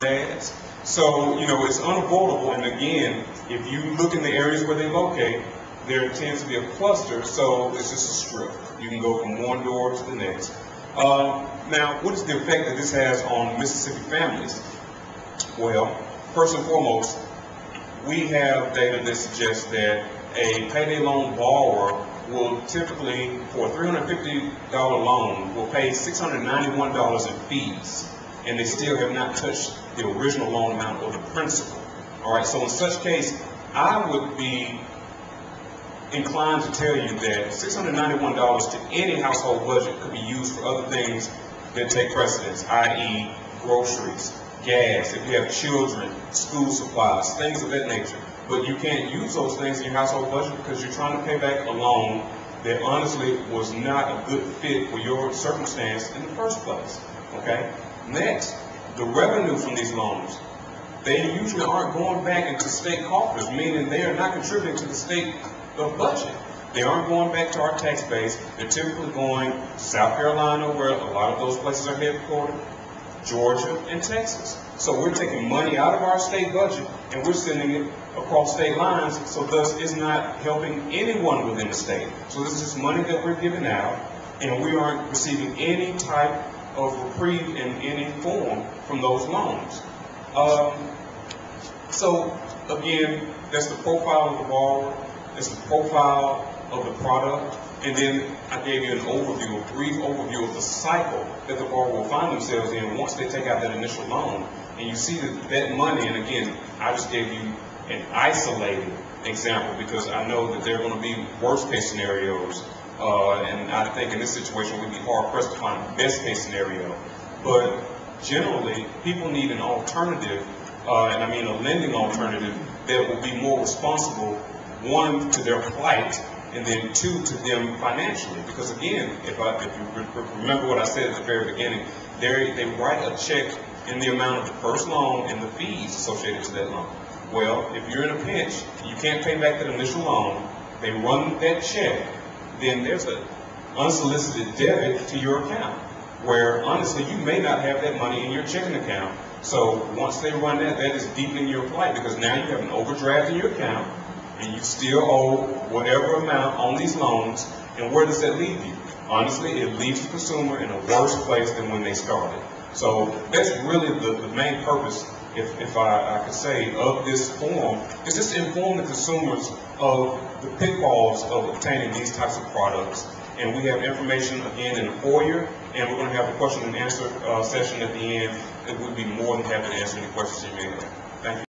ads. So, it's unavoidable, and again, if you look in the areas where they locate, there tends to be a cluster, so it's just a strip. You can go from one door to the next. Now, what is the effect that this has on Mississippi families? Well, first and foremost, we have data that suggests that a payday loan borrower will typically, for a $350 loan, will pay $691 in fees, and they still have not touched the original loan amount or the principal. All right, so in such case, I would be inclined to tell you that $691 to any household budget could be used for other things that take precedence, i.e. groceries, gas, if you have children, school supplies, things of that nature. But you can't use those things in your household budget because you're trying to pay back a loan that honestly was not a good fit for your circumstance in the first place. Okay? Next, the revenue from these loans, they usually aren't going back into state coffers, meaning they are not contributing to the state budget. They aren't going back to our tax base. They're typically going to South Carolina, where a lot of those places are headquartered, Georgia, and Texas. So we're taking money out of our state budget and we're sending it across state lines, so thus it's not helping anyone within the state. So this is just money that we're giving out, and we aren't receiving any type of reprieve in any form from those loans. So again, that's the profile of the borrower, that's the profile of the product, and then I gave you an overview, a brief overview of the cycle that the borrower will find themselves in once they take out that initial loan. And you see that money, and again, I just gave you an isolated example because I know that there are going to be worst case scenarios, and I think in this situation we'd be hard pressed to find a best case scenario. But generally, people need an alternative, and I mean a lending alternative that will be more responsible, one, to their plight, and then two, to them financially. Because again, if you remember what I said at the very beginning, they write a check in the amount of the first loan and the fees associated to that loan. Well, if you're in a pinch, you can't pay back that initial loan, they run that check, then there's an unsolicited debit to your account, where honestly you may not have that money in your checking account. So once they run that, that is deep in your plight, because now you have an overdraft in your account, and you still owe whatever amount on these loans, and where does that leave you? Honestly, it leaves the consumer in a worse place than when they started. So that's really the main purpose, if I could say, of this forum, is just to inform the consumers of the pitfalls of obtaining these types of products. And we have information again in the foyer, and we're going to have a question and answer session at the end, and we'd be more than happy to answer any questions you may have. Thank you.